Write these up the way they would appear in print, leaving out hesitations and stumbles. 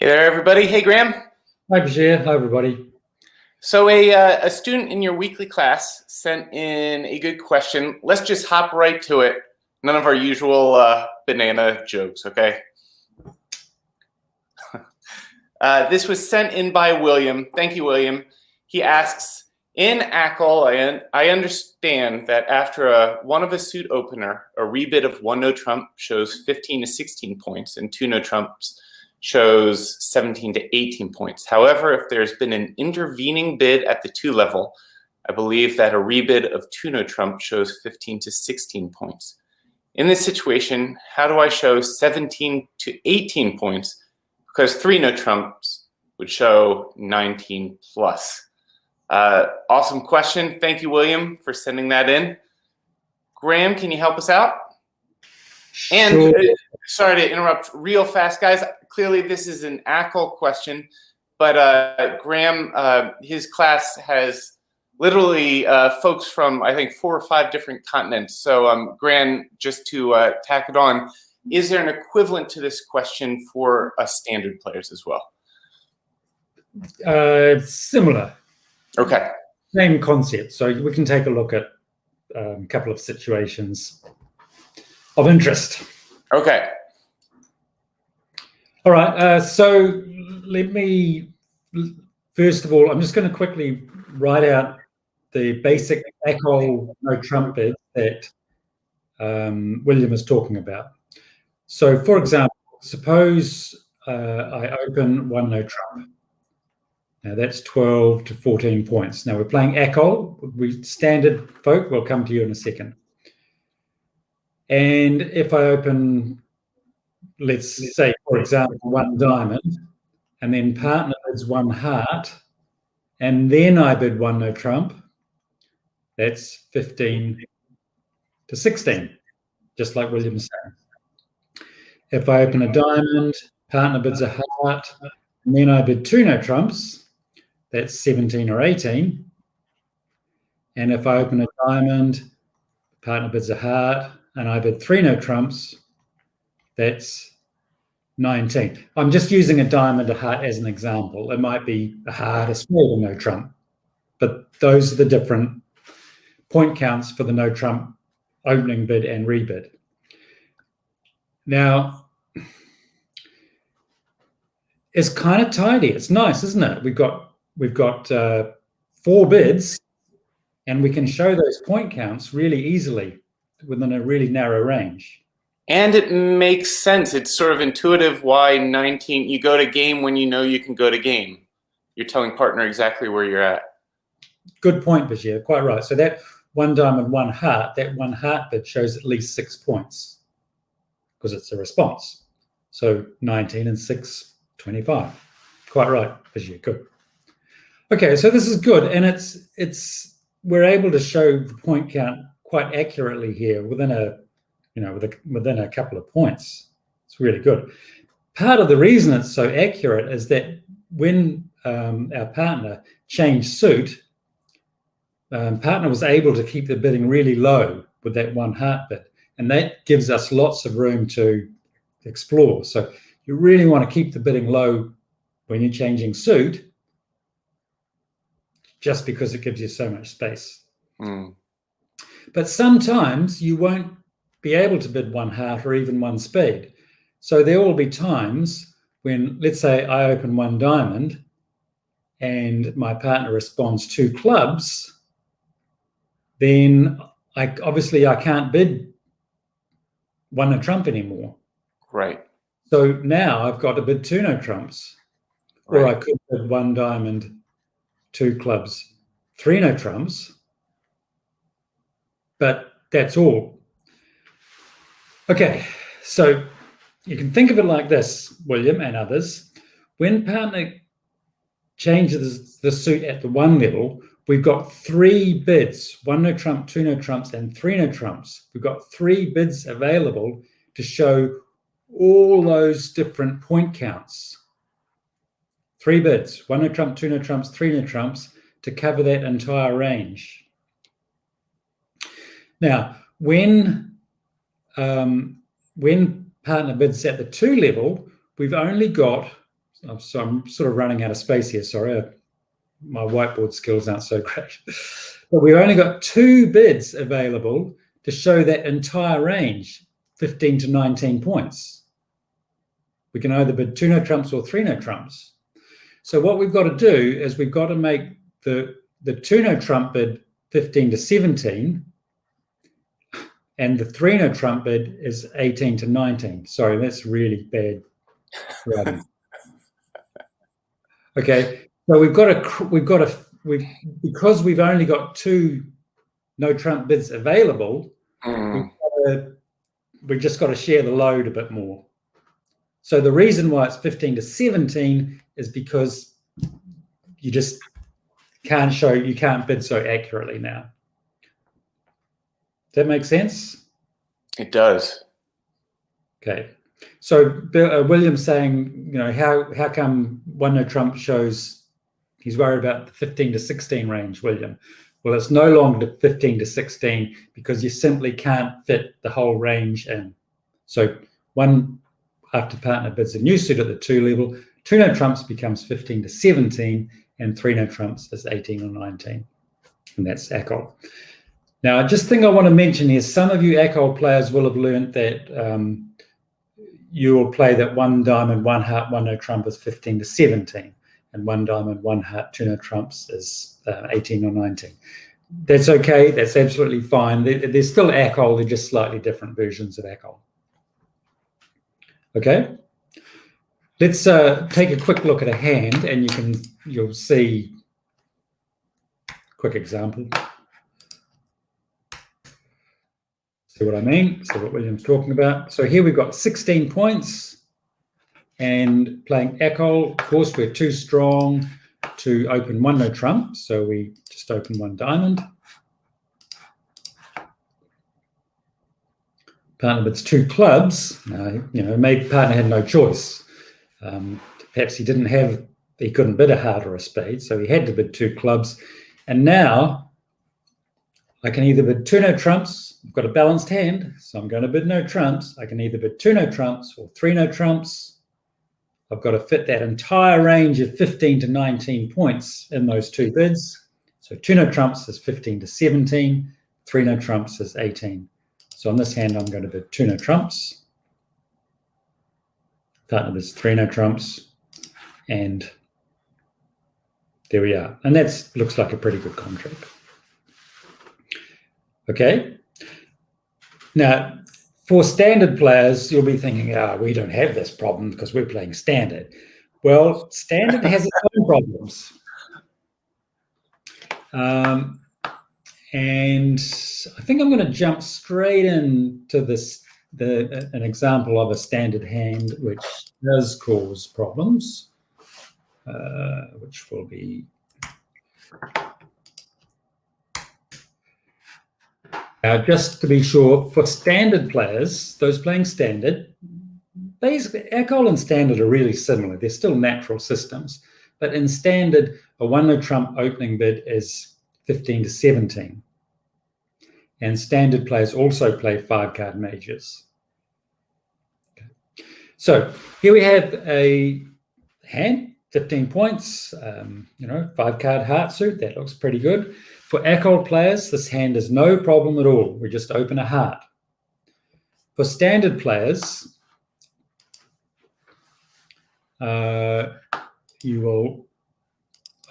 Hey there, everybody. Hey, Graham. Hi, Bashir. Hi, everybody. So a student in your weekly class sent in a good question. Let's just hop right to it. None of our usual banana jokes, okay? This was sent in by William. Thank you, William. He asks, in Acol, I understand that after one of a suit opener, a rebid of one no trump shows 15 to 16 points and two no trumps shows 17 to 18 points. However, if there's been an intervening bid at the two level, I believe that a rebid of two no trump shows 15 to 16 points. In this situation, how do I show 17 to 18 points? Because three no trumps would show 19 plus. Awesome question. Thank you, William, for sending that in. Graham, can you help us out? And Sure. Sorry to interrupt real fast, guys. Clearly, this is an Acol question, but Graham, his class has literally folks from, I think, 4 or 5 different continents. So, Graham, just to tack it on, is there an equivalent to this question for standard players as well? Similar. Okay. Same concept. So we can take a look at a couple of situations of interest. Okay. All right. So let me, first of all, I'm just going to quickly write out the basic Acol no trump bid that William is talking about. So, for example, suppose I open one no trump. Now that's 12 to 14 points. Now we're playing Acol. We standard folk. We'll come to you in a second. And if I open, let's say, for example, one diamond, and then partner bids one heart, and then I bid one no trump, that's 15 to 16, just like William was saying. If I open a diamond, partner bids a heart, and then I bid two no trumps, that's 17 or 18. And if I open a diamond, partner bids a heart, and I bid three no trumps, that's 19. I'm just using a diamond, a heart as an example. It might be a heart, a spade, or no trump. But those are the different point counts for the no trump opening bid and rebid. Now, it's kind of tidy. It's nice, isn't it? We've got 4 bids, and we can show those point counts really easily within a really narrow range. And it makes sense. It's sort of intuitive why 19, you go to game when you know you can go to game. You're telling partner exactly where you're at. Good point, Bashir. Quite right. So that one diamond, one heart, that one heart bid shows at least 6 points because it's a response. So 19 and 6, 25. Quite right, Bashir. Good. Okay, so this is good, and we're able to show the point count quite accurately here within a couple of points. It's really good. Part of the reason it's so accurate is that when our partner changed suit, partner was able to keep the bidding really low with that one heart bid, and that gives us lots of room to explore. So you really want to keep the bidding low when you're changing suit, just because it gives you so much space. But sometimes you won't be able to bid one heart or even one spade. So there will be times when, let's say I open one diamond and my partner responds 2 clubs, then I can't bid one no trump anymore. Right. So now I've got to bid 2 no trumps. Right. Or I could bid one diamond, 2 clubs, 3 no trumps, but that's all. Okay, so you can think of it like this, William and others. When partner changes the suit at the one level, we've got 3 bids, 1 no trump, 2 no trumps, and 3 no trumps. We've got 3 bids available to show all those different point counts. 3 bids, 1 no trump, 2 no trumps, 3 no trumps, to cover that entire range. Now, when partner bids at the 2 level, we've only got I'm sort of running out of space here. Sorry, my whiteboard skills aren't so great. But we've only got 2 bids available to show that entire range, 15 to 19 points. We can either bid 2 no trumps or 3 no trumps. So what we've got to do is we've got to make the 2 no trump bid 15 to 17, and the 3 no trump bid is 18 to 19. Sorry, that's really bad writing. Okay, so because we've only got 2 no trump bids available, we've just got to share the load a bit more. So the reason why it's 15 to 17 is because you just you can't bid so accurately now. Does that make sense? It does. Okay. So William's saying, how come 1 no trump shows he's worried about the 15 to 16 range, William? Well, it's no longer 15 to 16 because you simply can't fit the whole range in. So after partner bids a new suit at the 2 level, 2 no trumps becomes 15 to 17, and 3 no trumps is 18 or 19. And that's Acol. Now, just thing I want to mention is some of you Acol players will have learned that you will play that 1 diamond, 1 heart, 1 no trump is 15 to 17, and 1 diamond, 1 heart, 2 no trumps is 18 or 19. That's okay. That's absolutely fine. They're still Acol. They're just slightly different versions of Acol. Okay. Let's take a quick look at a hand, and you'll see a quick example. See what I mean? See what William's talking about. So here we've got 16 points, and playing Acol. Of course, we're too strong to open 1 no trump, so we just open 1 diamond. Partner bids 2 clubs. Maybe partner had no choice. Perhaps he couldn't bid a heart or a spade, so he had to bid 2 clubs. And now I can either bid 2 no trumps. I've got a balanced hand, so I'm going to bid no trumps. I can either bid 2 no trumps or 3 no trumps. I've got to fit that entire range of 15 to 19 points in those 2 bids. So 2 no trumps is 15 to 17. 3 no trumps is 18. So on this hand, I'm going to bid 2 no trumps. Partner bids 3 no trumps. And there we are. And that looks like a pretty good contract. Okay. Now, for standard players, you'll be thinking, we don't have this problem because we're playing standard. Well, standard has its own problems. And I think I'm going to jump straight into an example of a standard hand which does cause problems, which will be... Now, just to be sure, for standard players, those playing standard, basically, Acol and standard are really similar. They're still natural systems. But in standard, a 1 no trump opening bid is 15 to 17. And standard players also play 5-card majors. Okay. So here we have a hand, 15 points, 5-card heart suit. That looks pretty good. For Acol players, this hand is no problem at all. We just open a heart. For standard players, you will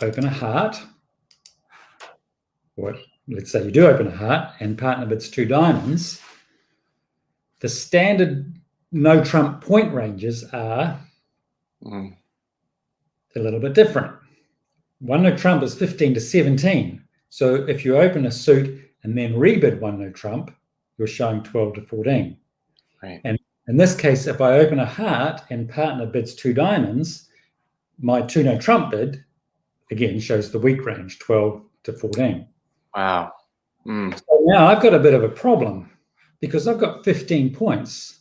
open a heart. Or let's say you do open a heart and partner bids 2 diamonds. The standard no trump point ranges are a little bit different. 1 no trump is 15 to 17. So if you open a suit and then rebid 1 no trump, you're showing 12 to 14. Right. And in this case, if I open a heart and partner bids 2 diamonds, my 2 no trump bid, again, shows the weak range, 12 to 14. Wow. So now I've got a bit of a problem because I've got 15 points.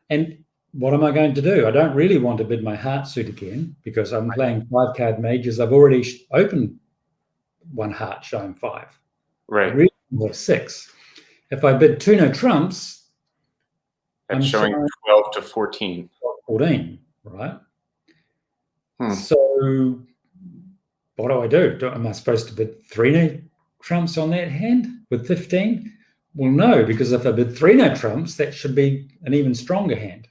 And what am I going to do? I don't really want to bid my heart suit again because I'm playing 5-card majors. I've already opened 1 heart showing 5. Right. I really have 6. If I bid 2 no trumps, that's showing 12 to 14. 14, right? So what do? Am I supposed to bid 3 no trumps on that hand with 15? Well, no, because if I bid 3 no trumps, that should be an even stronger hand.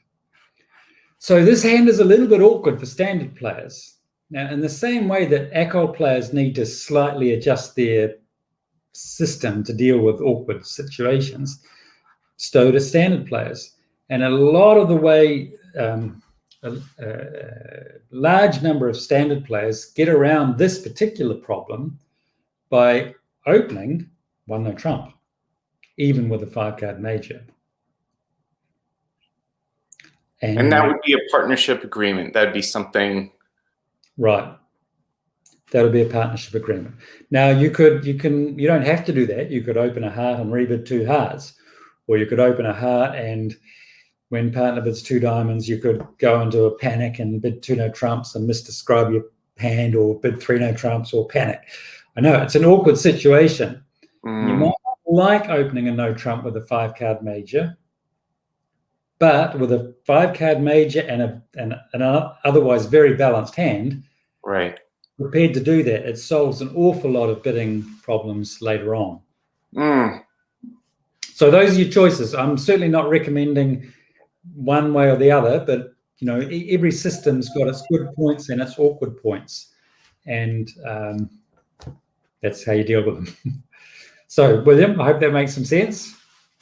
So this hand is a little bit awkward for standard players. Now, in the same way that Acol players need to slightly adjust their system to deal with awkward situations, so do standard players. And a lot of the way a large number of standard players get around this particular problem by opening 1 no trump, even with a 5-card major. And that would be a partnership agreement. That would be something. Right. That would be a partnership agreement. Now you don't have to do that. You could open a heart and rebid 2 hearts, or you could open a heart and when partner bids 2 diamonds, you could go into a panic and bid 2 no trumps and misdescribe your hand, or bid 3 no trumps or panic. I know it's an awkward situation. You might like opening a no trump with a 5-card major, but with a 5-card major and an otherwise very balanced hand, right, prepared to do that, it solves an awful lot of bidding problems later on. So those are your choices. I'm certainly not recommending one way or the other, but you know, every system's got its good points and its awkward points, and that's how you deal with them. So, William, I hope that makes some sense,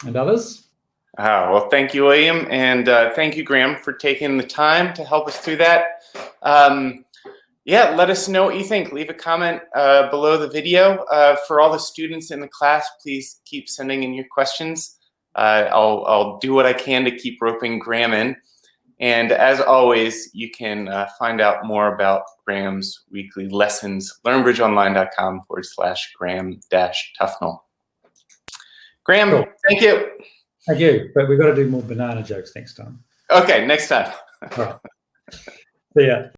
and others. Well, thank you, William, and thank you, Graham, for taking the time to help us through that. Yeah, let us know what you think. Leave a comment below the video. For all the students in the class, please keep sending in your questions. I'll do what I can to keep roping Graham in. And as always, you can find out more about Graham's weekly lessons, learnbridgeonline.com/Graham-Tufnell. Graham, cool. Thank you. Thank you, but we've got to do more banana jokes next time. Okay, next time. All right. See ya.